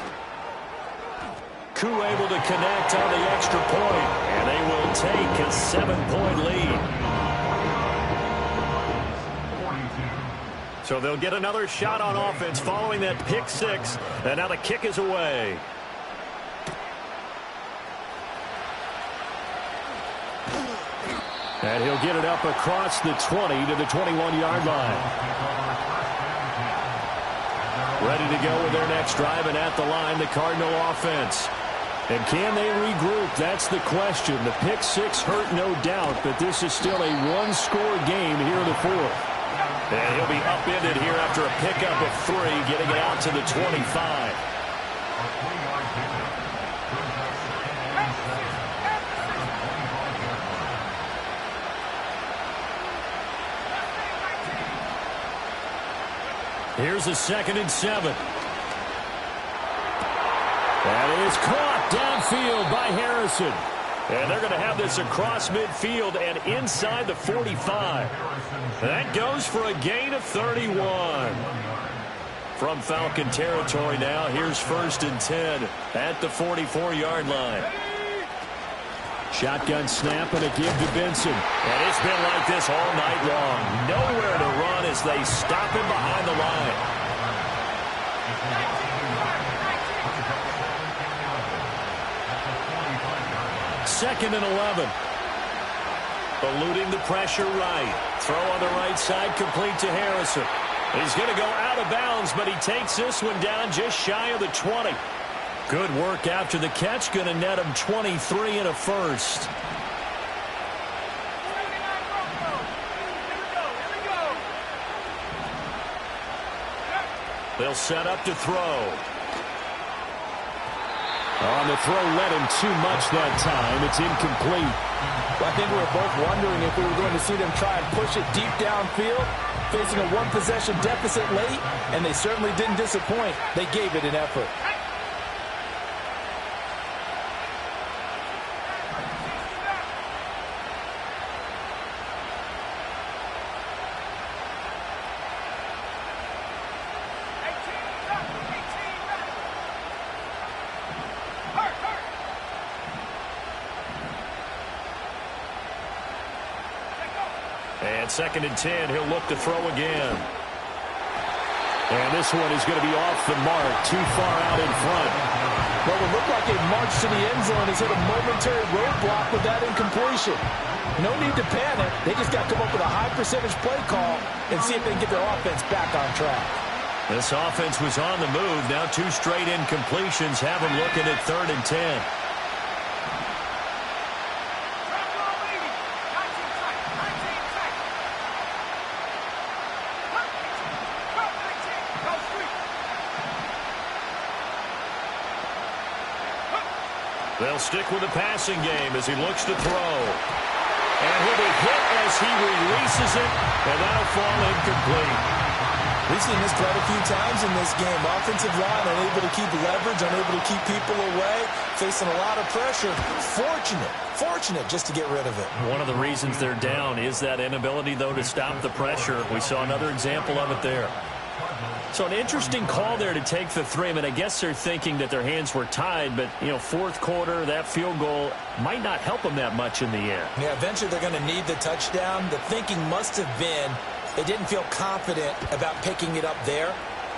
Koo able to connect on the extra point, and they will take a 7-point lead. So they'll get another shot on offense following that pick six, and now the kick is away. And he'll get it up across the 20 to the 21-yard line. Ready to go with their next drive, and at the line, the Cardinal offense. And can they regroup? That's the question. The pick six hurt, no doubt, but this is still a one-score game here in the fourth. And he'll be upended here after a pickup of 3, getting it out to the 25. Here's a 2nd and 7. That is caught downfield by Harrison. And they're going to have this across midfield and inside the 45. That goes for a gain of 31. From Falcon territory now, here's 1st and 10 at the 44-yard line. Shotgun snap and a give to Benson. And it's been like this all night long. Nowhere to run as they stop him behind the line. Second and 11. Eluding the pressure right. Throw on the right side, complete to Harrison. He's going to go out of bounds, but he takes this one down just shy of the 20. Good work after the catch. Going to net him 23 and a first. They'll set up to throw. On the throw, led him too much that time. It's incomplete. Well, I think we were both wondering if we were going to see them try and push it deep downfield, facing a one-possession deficit late, and they certainly didn't disappoint. They gave it an effort. And 2nd and 10, he'll look to throw again. And this one is going to be off the mark, too far out in front. Well, it looked like a march to the end zone has hit a momentary roadblock with that incompletion. No need to panic. They just got to come up with a high percentage play call and see if they can get their offense back on track. This offense was on the move. Now 2 straight incompletions have them looking at 3rd and 10. They'll stick with the passing game as he looks to throw. And he'll be hit as he releases it, and that'll fall incomplete. We've seen this quite a few times in this game. Offensive line unable to keep leverage, unable to keep people away, facing a lot of pressure. Fortunate just to get rid of it. One of the reasons they're down is that inability, though, to stop the pressure. We saw another example of it there. So an interesting call there to take the 3. I mean, I guess they're thinking that their hands were tied, but, you know, 4th quarter, that field goal might not help them that much in the end. Yeah, eventually they're going to need the touchdown. The thinking must have been they didn't feel confident about picking it up there,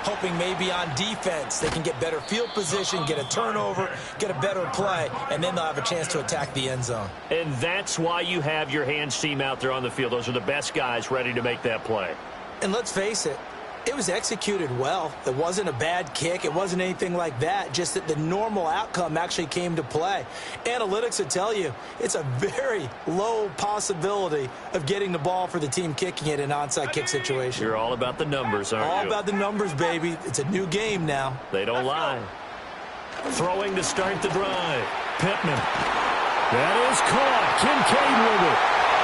hoping maybe on defense they can get better field position, get a turnover, get a better play, and then they'll have a chance to attack the end zone. And that's why you have your hands team out there on the field. Those are the best guys ready to make that play. And let's face it, it was executed well. It wasn't a bad kick. It wasn't anything like that. Just that the normal outcome actually came to play. Analytics would tell you it's a very low possibility of getting the ball for the team kicking it in an onside kick situation. You're all about the numbers, aren't you? All about the numbers, baby. It's a new game now. They don't lie. Throwing to start the drive. Pittman. That is caught. Kincaid with it.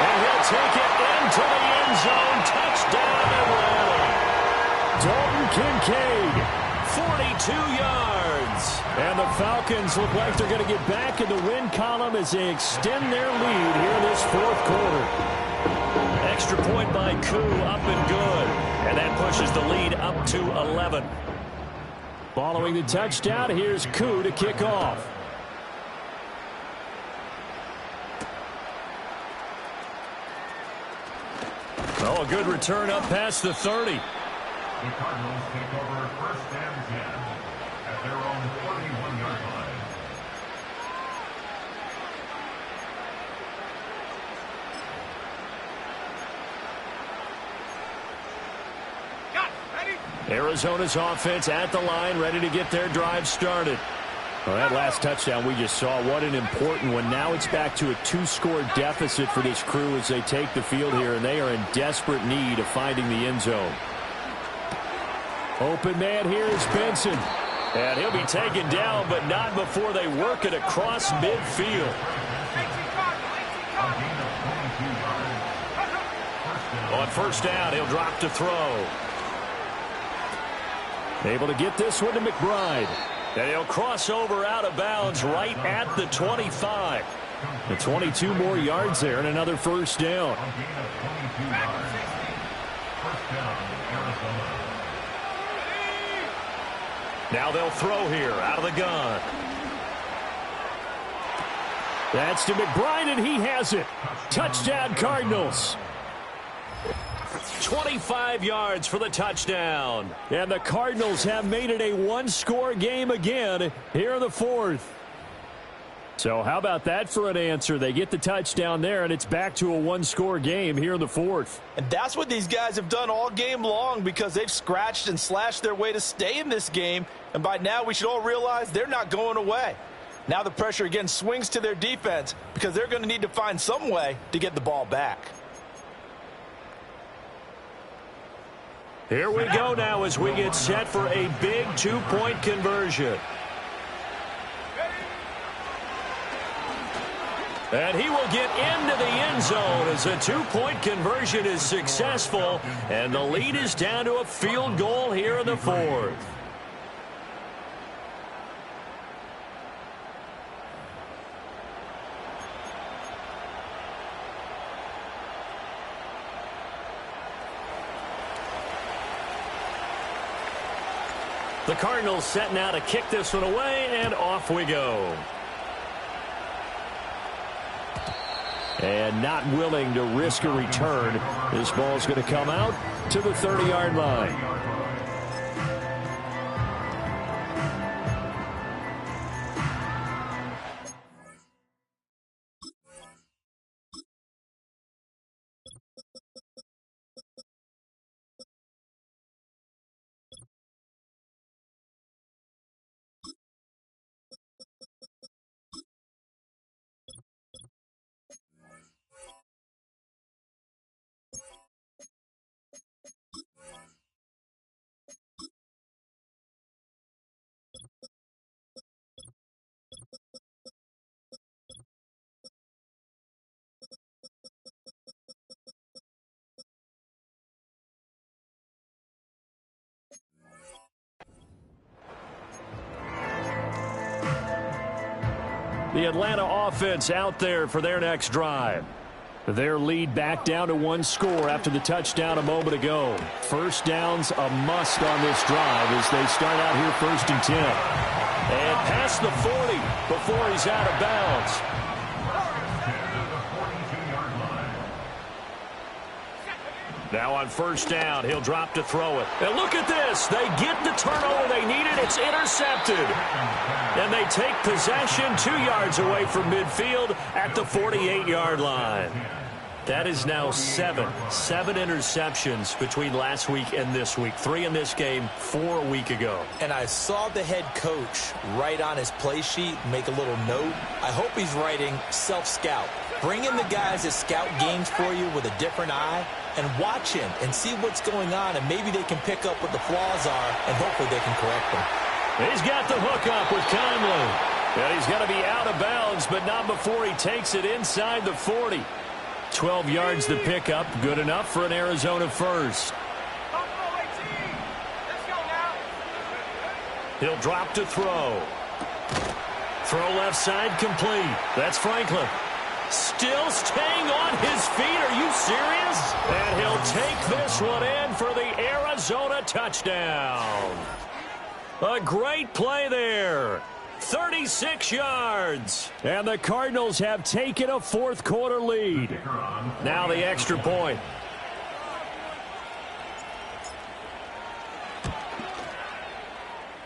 And he'll take it into the end zone. Touchdown, Atlanta. Dalton Kincaid, 42 yards. And the Falcons look like they're going to get back in the win column as they extend their lead here this 4th quarter. Extra point by Koo, up and good. And that pushes the lead up to 11. Following the touchdown, here's Koo to kick off. Oh, a good return up past the 30. The Cardinals take over 1st and 10 at their own 41-yard line. Got it. Ready? Arizona's offense at the line, ready to get their drive started. Well, that last touchdown we just saw, what an important one. Now it's back to a 2-score deficit for this crew as they take the field here, and they are in desperate need of finding the end zone. Open man here is Benson. And he'll be taken down, but not before they work it across midfield. On 1st down, he'll drop to throw. Able to get this one to McBride. And he'll cross over out of bounds right at the 25. The 22 more yards there and another 1st down. Now they'll throw here out of the gun. That's to McBride, and he has it. Touchdown, Cardinals. 25 yards for the touchdown. And the Cardinals have made it a 1-score game again here in the 4th. So how about that for an answer? They get the touchdown there, and it's back to a one-score game here in the fourth. And that's what these guys have done all game long because they've scratched and slashed their way to stay in this game. And by now, we should all realize they're not going away. Now the pressure again swings to their defense because they're going to need to find some way to get the ball back. Here we go now as we get set for a big two-point conversion. And he will get into the end zone as a two-point conversion is successful. And the lead is down to a field goal here in the fourth. The Cardinals set now to kick this one away, and off we go. And not willing to risk a return. This ball's going to come out to the 30-yard line. The Atlanta offense out there for their next drive. Their lead back down to one score after the touchdown a moment ago. First down's a must on this drive as they start out here 1st and 10. And past the 40 before he's out of bounds. Now on first down, he'll drop to throw it. And look at this. They get the turnover they needed. It's intercepted. And they take possession 2 yards away from midfield at the 48-yard line. That is now seven interceptions between last week and this week. 3 in this game, 4 a week ago. And I saw the head coach write on his play sheet, make a little note. I hope he's writing self-scout. Bring in the guys that scout games for you with a different eye and watch him and see what's going on, and maybe they can pick up what the flaws are, and hopefully they can correct them. He's got the hook up with Conley. And he's going to be out of bounds, but not before he takes it inside the 40. 12 yards to pick up, good enough for an Arizona first. He'll drop to throw. Throw left side complete. That's Franklin. Still staying on his feet. Are you serious? And he'll take this one in for the Arizona touchdown. A great play there. 36 yards. And the Cardinals have taken a fourth-quarter lead. Now the extra point.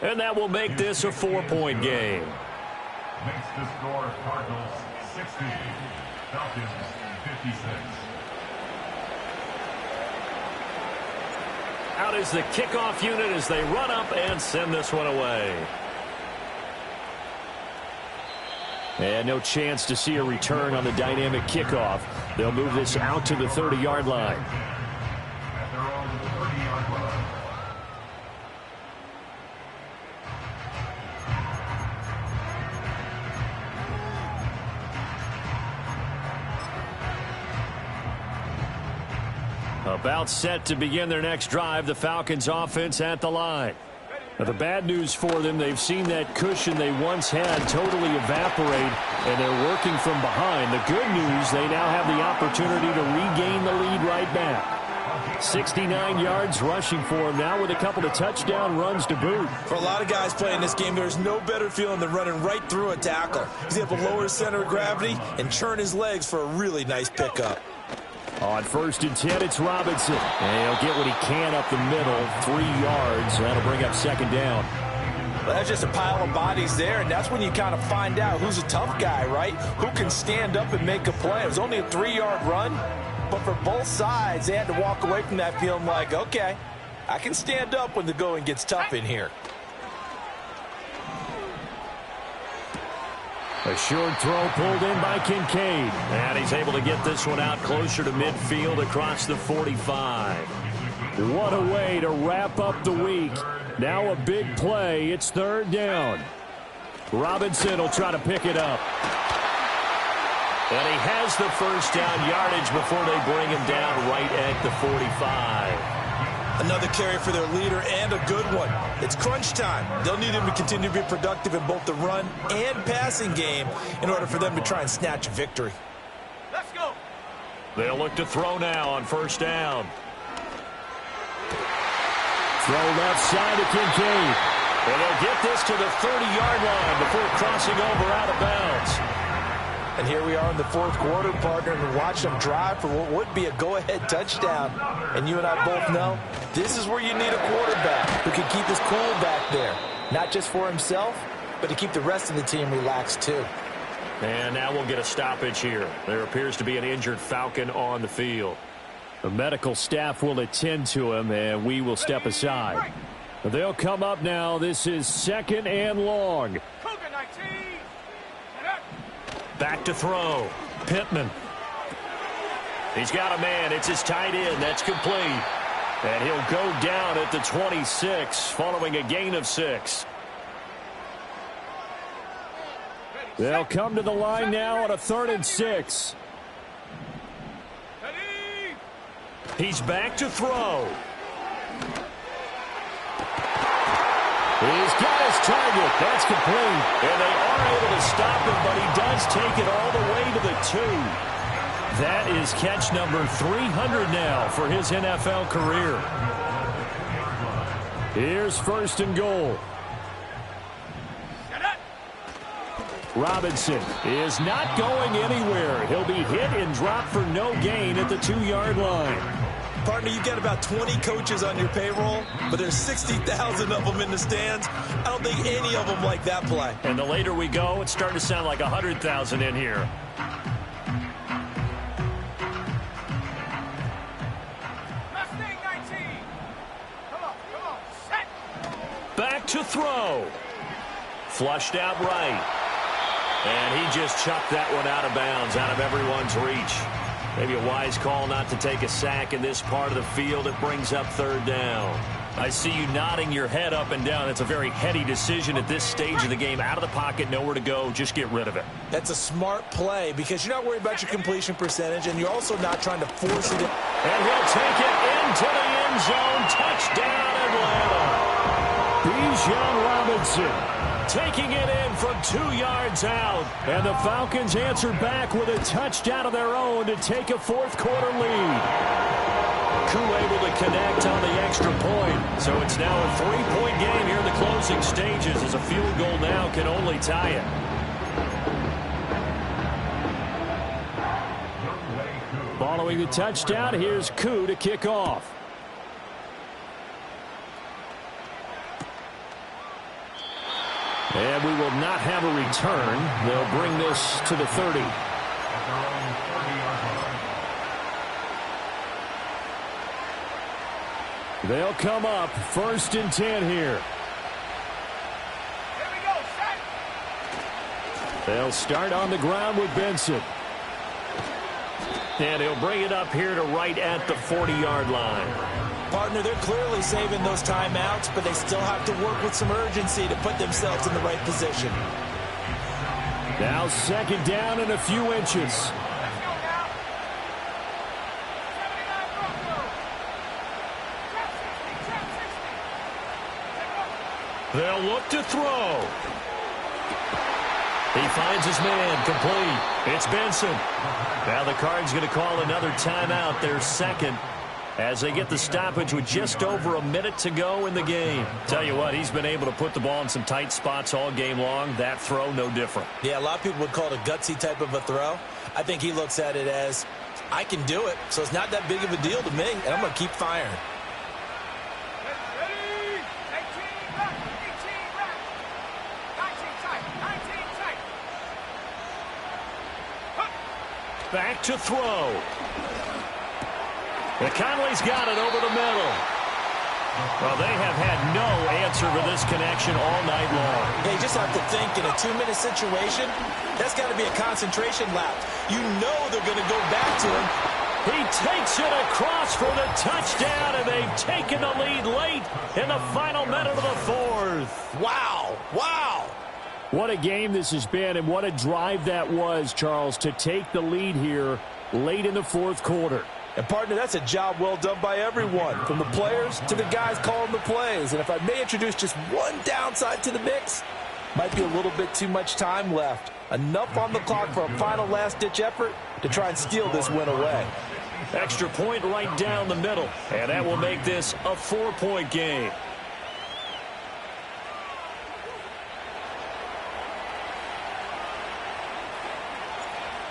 And that will make this a 4-point game. Makes the score Cardinals 60, Falcons 56. Out is the kickoff unit as they run up and send this one away. And no chance to see a return on the dynamic kickoff. They'll move this out to the 30-yard line. At their own 30-yard line. About set to begin their next drive, the Falcons offense at the line. Now, the bad news for them, they've seen that cushion they once had totally evaporate, and they're working from behind. The good news, they now have the opportunity to regain the lead right back. 69 yards rushing for him now with a couple of touchdown runs to boot. For a lot of guys playing this game, there's no better feeling than running right through a tackle. He's able to lower his center of gravity and churn his legs for a really nice pickup. On 1st and 10, it's Robinson. And he'll get what he can up the middle, 3 yards. That'll bring up second down. Well, that's just a pile of bodies there, and that's when you kind of find out who's a tough guy, right? Who can stand up and make a play. It was only a 3-yard run, but for both sides, they had to walk away from that feeling like, okay, I can stand up when the going gets tough in here. A short throw pulled in by Kincaid. And he's able to get this one out closer to midfield across the 45. What a way to wrap up the week. Now a big play. It's 3rd down. Robinson will try to pick it up. And he has the first down yardage before they bring him down right at the 45. Another carry for their leader, and a good one. It's crunch time. They'll need him to continue to be productive in both the run and passing game in order for them to try and snatch a victory. Let's go. They'll look to throw now on 1st down. Throw left side to Kincaid. And they'll get this to the 30-yard line before crossing over out of bounds. And here we are in the 4th quarter, partner, and watch them drive for what would be a go-ahead touchdown. And you and I both know this is where you need a quarterback who can keep his cool back there. Not just for himself, but to keep the rest of the team relaxed too. And now we'll get a stoppage here. There appears to be an injured Falcon on the field. The medical staff will attend to him, and we will step aside. They'll come up now. This is 2nd and long. Cougar 19. Back to throw. Pittman. He's got a man. It's his tight end. That's complete. And he'll go down at the 26 following a gain of 6. They'll come to the line now on a 3rd and 6. He's back to throw. He's got his target. That's complete. And they are able to stop him, but he does take it all the way to the 2. That is catch number 300 now for his NFL career. Here's 1st and goal. Robinson is not going anywhere. He'll be hit and dropped for no gain at the 2-yard line. Partner, you've got about 20 coaches on your payroll, but there's 60,000 of them in the stands. I don't think any of them like that play. And the later we go, it's starting to sound like 100,000 in here. Mustang 19. Come on, set. Back to throw. Flushed out right. And he just chucked that one out of bounds, out of everyone's reach. Maybe a wise call not to take a sack in this part of the field. It brings up 3rd down. I see you nodding your head up and down. It's a very heady decision at this stage of the game. Out of the pocket, nowhere to go. Just get rid of it. That's a smart play because you're not worried about your completion percentage, and you're also not trying to force it. And he'll take it into the end zone. Touchdown, Atlanta. Bijan Robinson taking it in from 2 yards out. And the Falcons answer back with a touchdown of their own to take a 4th quarter lead. Koo able to connect on the extra point. So it's now a 3-point game here in the closing stages as a field goal now can only tie it. Following the touchdown, here's Koo to kick off. And we will not have a return. They'll bring this to the 30. They'll come up 1st and 10 here. Here we go, set. They'll start on the ground with Benson. And he'll bring it up here to right at the 40-yard line. Partner, they're clearly saving those timeouts, but they still have to work with some urgency to put themselves in the right position. Now 2nd down and a few inches. Let's go now. 79 Bronco. Trap 60. They'll look to throw. He finds his man, complete. It's Benson. Now the Cards going to call another timeout, their 2nd, as they get the stoppage with just over a minute to go in the game. Tell you what, he's been able to put the ball in some tight spots all game long. That throw, no different. Yeah, a lot of people would call it a gutsy type of a throw. I think he looks at it as, I can do it, so it's not that big of a deal to me, and I'm going to keep firing. Ready. 18 back. 18 back. Back to throw. And Conley's got it over the middle. Well, they have had no answer for this connection all night long. Yeah, you just have to think in a 2-minute situation, that's got to be a concentration lapse. You know they're going to go back to him. He takes it across for the touchdown, and they've taken the lead late in the final minute of the fourth. Wow. Wow. What a game this has been, and what a drive that was, Charles, to take the lead here late in the fourth quarter. And, partner, that's a job well done by everyone, from the players to the guys calling the plays. And if I may introduce just one downside to the mix, might be a little bit too much time left. Enough on the clock for a final last-ditch effort to try and steal this win away. Extra point right down the middle, and that will make this a 4-point game.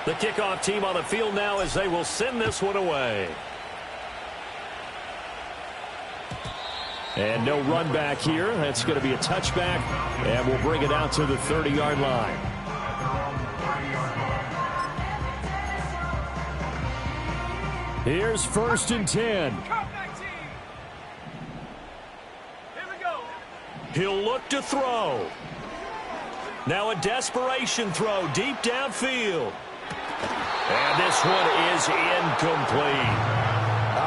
The kickoff team on the field now as they will send this one away. And no run back here. That's going to be a touchback, and we'll bring it out to the 30-yard line. Here's 1st and 10. He'll look to throw. Now a desperation throw deep downfield. And this one is incomplete.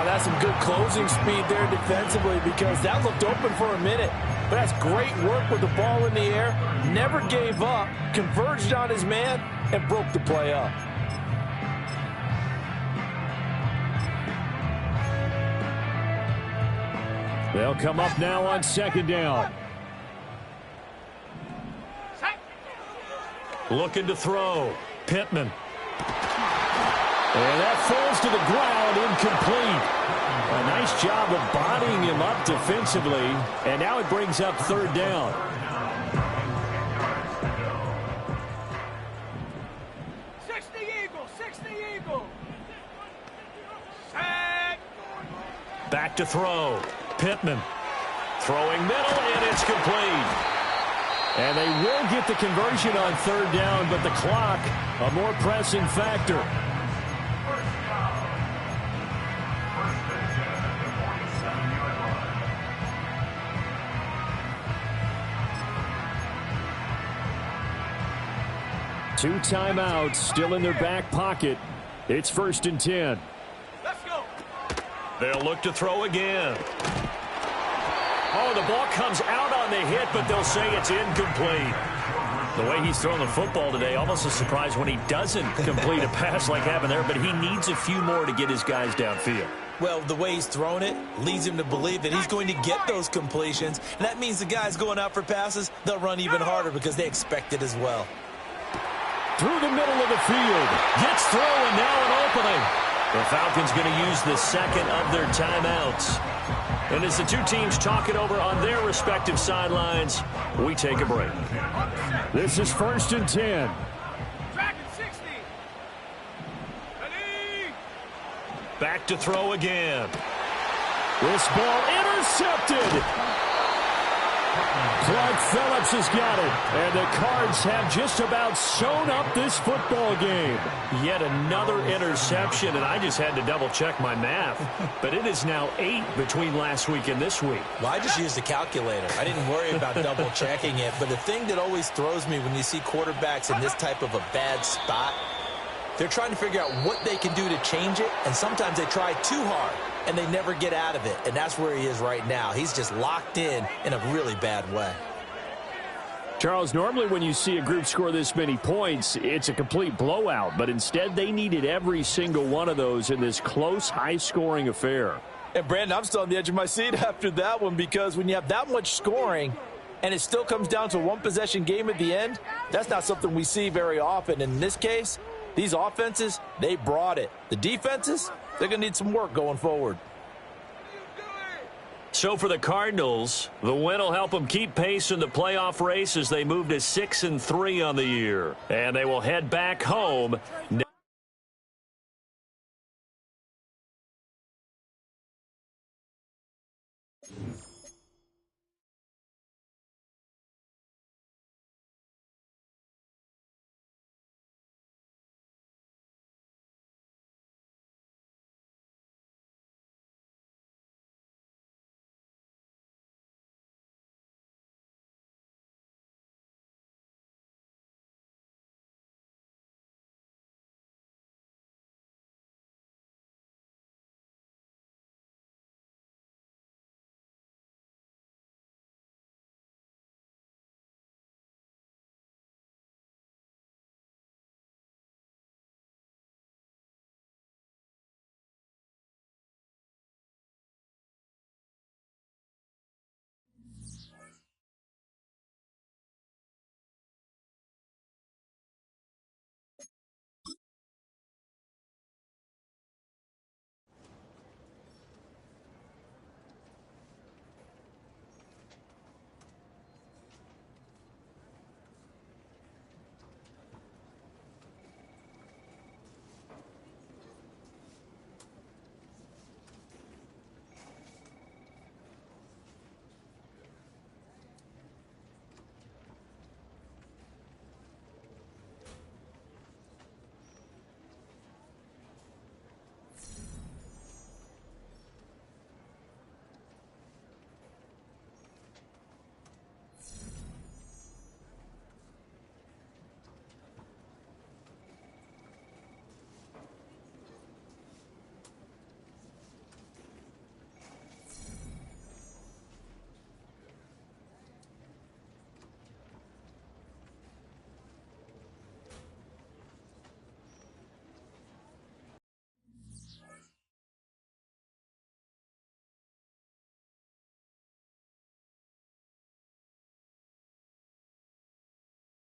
That's some good closing speed there defensively, because that looked open for a minute. But that's great work with the ball in the air. Never gave up, converged on his man, and broke the play up. They'll come up now on 2nd down. Looking to throw. Pittman. And that falls to the ground, incomplete. A nice job of bodying him up defensively, and now it brings up 3rd down. Back to throw. Pittman. Throwing middle, and it's complete. And they will get the conversion on 3rd down, but the clock, a more pressing factor. Two timeouts still in their back pocket. It's 1st and 10. Let's go. They'll look to throw again. Oh, the ball comes out on the hit, but they'll say it's incomplete. The way he's throwing the football today, almost a surprise when he doesn't complete a pass like happened there, but he needs a few more to get his guys downfield. Well, the way he's thrown it leads him to believe that he's going to get those completions, and that means the guys going out for passes, they'll run even harder because they expect it as well. Through the middle of the field. Gets through, and now an opening. The Falcons going to use the second of their timeouts. And as the two teams talk it over on their respective sidelines, we take a break. This is 1st and 10. Dragon 60. Ready. Back to throw again. This ball intercepted. Clark Phillips has got it. And the Cards have just about sewn up this football game. Yet another interception, and I just had to double-check my math. But it is now 8 between last week and this week. Well, I just used a calculator. I didn't worry about double-checking it. But the thing that always throws me when you see quarterbacks in this type of a bad spot, they're trying to figure out what they can do to change it, and sometimes they try too hard, and they never get out of it. And that's where he is right now. He's just locked in a really bad way. Charles, normally when you see a group score this many points, it's a complete blowout. But instead, they needed every single one of those in this close, high-scoring affair. And, Brandon, I'm still on the edge of my seat after that one, because when you have that much scoring and it still comes down to a one-possession game at the end, that's not something we see very often. In this case, these offenses, they brought it. The defenses, they're going to need some work going forward. So for the Cardinals, the win will help them keep pace in the playoff race as they move to 6-3 on the year. And they will head back home.